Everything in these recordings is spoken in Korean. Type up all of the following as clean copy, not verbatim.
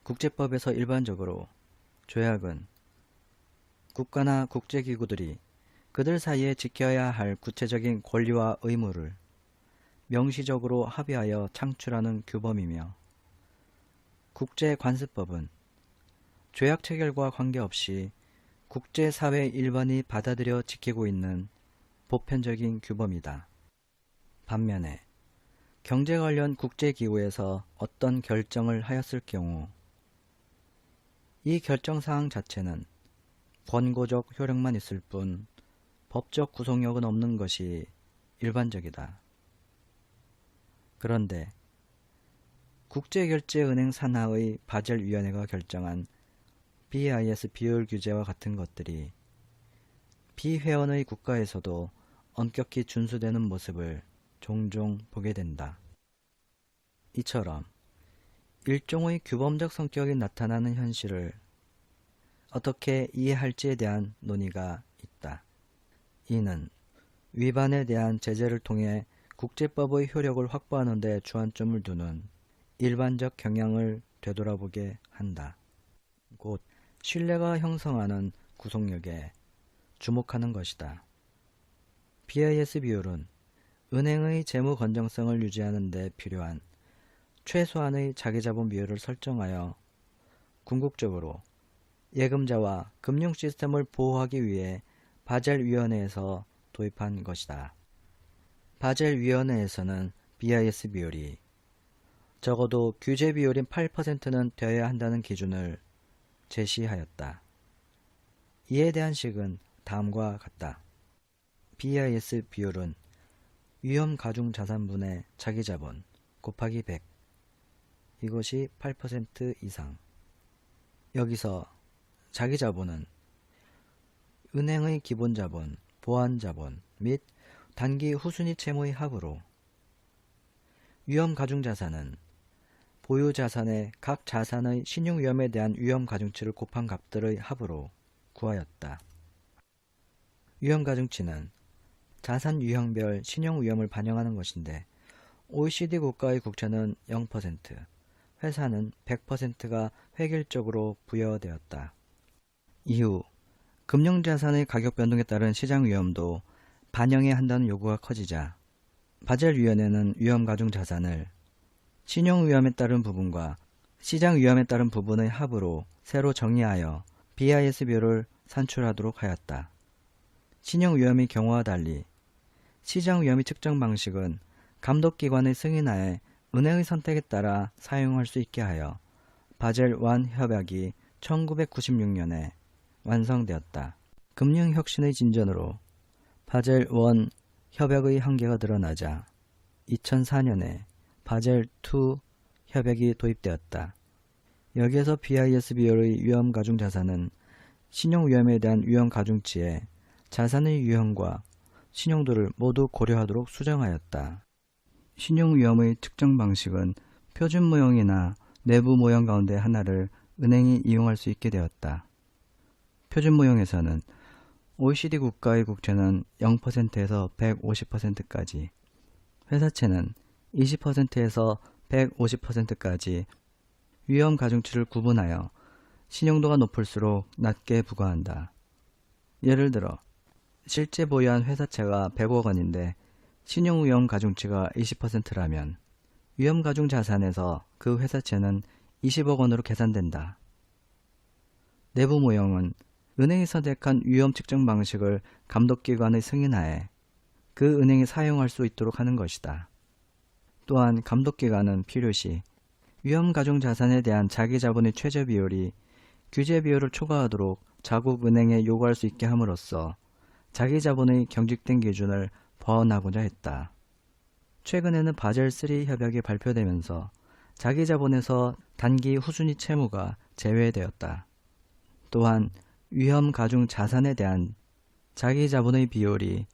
국제법에서 일반적으로 조약은 국가나 국제기구들이 그들 사이에 지켜야 할 구체적인 권리와 의무를 명시적으로 합의하여 창출하는 규범이며, 국제관습법은 조약 체결과 관계없이 국제사회 일반이 받아들여 지키고 있는 보편적인 규범이다. 반면에 경제 관련 국제기구에서 어떤 결정을 하였을 경우 이 결정사항 자체는 권고적 효력만 있을 뿐 법적 구속력은 없는 것이 일반적이다. 그런데 국제결제은행 산하의 바젤위원회가 결정한 BIS 비율 규제와 같은 것들이 비회원의 국가에서도 엄격히 준수되는 모습을 종종 보게 된다. 이처럼 일종의 규범적 성격이 나타나는 현실을 어떻게 이해할지에 대한 논의가 있다. 이는 위반에 대한 제재를 통해 국제법의 효력을 확보하는 데 주안점을 두는 일반적 경향을 되돌아보게 한다. 곧 신뢰가 형성하는 구속력에 주목하는 것이다. BIS 비율은 은행의 재무 건전성을 유지하는 데 필요한 최소한의 자기자본 비율을 설정하여 궁극적으로 예금자와 금융 시스템을 보호하기 위해 바젤위원회에서 도입한 것이다. 바젤위원회에서는 BIS 비율이 적어도 규제 비율인 8%는 되어야 한다는 기준을 제시하였다. 이에 대한 식은 다음과 같다. BIS 비율은 위험 가중 자산분의 자기자본 곱하기 100. 이것이 8% 이상. 여기서 자기자본은 은행의 기본자본, 보완자본 및 단기 후순위 채무의 합으로, 위험 가중자산은 보유자산의 각 자산의 신용위험에 대한 위험 가중치를 곱한 값들의 합으로 구하였다. 위험 가중치는 자산 유형별 신용위험을 반영하는 것인데, OECD 국가의 국채는 0%, 회사는 100%가 획일적으로 부여되었다. 이후 금융자산의 가격 변동에 따른 시장 위험도 반영해야 한다는 요구가 커지자 바젤위원회는 위험 가중 자산을 신용 위험에 따른 부분과 시장 위험에 따른 부분의 합으로 새로 정의하여 BIS 비율을 산출하도록 하였다. 신용 위험의 경우와 달리 시장 위험의 측정 방식은 감독기관의 승인하에 은행의 선택에 따라 사용할 수 있게 하여 바젤 1 협약이 1996년에 완성되었다. 금융혁신의 진전으로 바젤 1 협약의 한계가 드러나자 2004년에 바젤 2 협약이 도입되었다. 여기에서 BIS 비율의 위험 가중 자산은 신용 위험에 대한 위험 가중치에 자산의 유형과 신용도를 모두 고려하도록 수정하였다. 신용 위험의 측정 방식은 표준 모형이나 내부 모형 가운데 하나를 은행이 이용할 수 있게 되었다. 표준 모형에서는 OECD 국가의 국채는 0%에서 150%까지, 회사채는 20%에서 150%까지 위험 가중치를 구분하여 신용도가 높을수록 낮게 부과한다. 예를 들어 실제 보유한 회사채가 100억 원인데 신용위험 가중치가 20%라면 위험 가중 자산에서 그 회사채는 20억 원으로 계산된다. 내부 모형은 은행이 선택한 위험 측정 방식을 감독기관의 승인하에 그 은행이 사용할 수 있도록 하는 것이다. 또한 감독기관은 필요시 위험 가중 자산에 대한 자기자본의 최저 비율이 규제 비율을 초과하도록 자국 은행에 요구할 수 있게 함으로써 자기자본의 경직된 기준을 보완하고자 했다. 최근에는 바젤 3 협약이 발표되면서 자기자본에서 단기 후순위 채무가 제외되었다. 또한 위험 가중 자산에 대한 자기자본의 비율이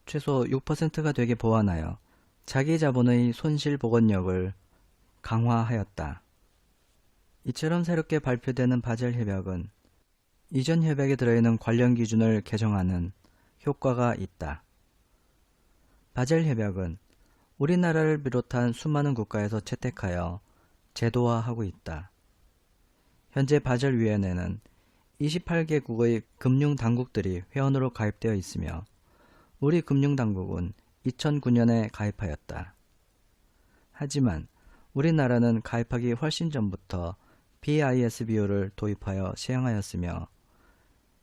최소 6%가 되게 보완하여 자기자본의 손실 복원력을 강화하였다. 이처럼 새롭게 발표되는 바젤 협약은 이전 협약에 들어있는 관련 기준을 개정하는 효과가 있다. 바젤 협약은 우리나라를 비롯한 수많은 국가에서 채택하여 제도화하고 있다. 현재 바젤위원회는 28개국의 금융당국들이 회원으로 가입되어 있으며 우리 금융당국은 2009년에 가입하였다. 하지만 우리나라는 가입하기 훨씬 전부터 BIS 비율을 도입하여 시행하였으며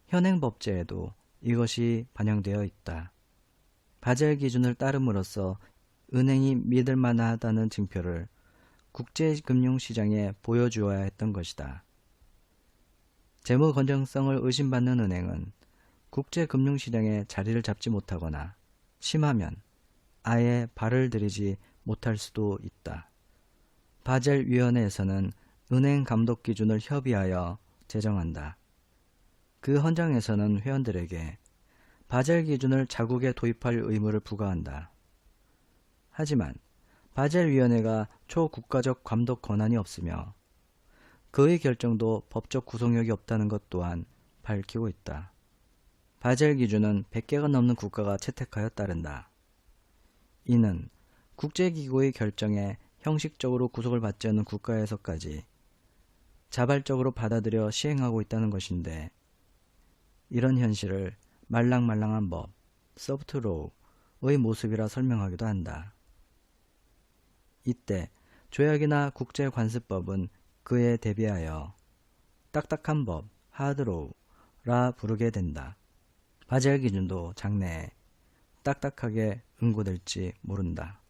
현행법제에도 이것이 반영되어 있다. 바젤 기준을 따름으로써 은행이 믿을 만하다는 증표를 국제금융시장에 보여주어야 했던 것이다. 재무 건전성을 의심받는 은행은 국제금융시장에 자리를 잡지 못하거나 심하면 아예 발을 들이지 못할 수도 있다. 바젤위원회에서는 은행 감독 기준을 협의하여 제정한다. 그 헌장에서는 회원들에게 바젤 기준을 자국에 도입할 의무를 부과한다. 하지만 바젤위원회가 초국가적 감독 권한이 없으며 그의 결정도 법적 구속력이 없다는 것 또한 밝히고 있다. 바젤 기준은 100개가 넘는 국가가 채택하여 따른다. 이는 국제기구의 결정에 형식적으로 구속을 받지 않는 국가에서까지 자발적으로 받아들여 시행하고 있다는 것인데 이런 현실을 말랑말랑한 법, 소프트로우의 모습이라 설명하기도 한다. 이때 조약이나 국제관습법은 그에 대비하여 딱딱한 법, 하드로우라 부르게 된다. 바젤 기준도 장래에 딱딱하게 응고될지 모른다.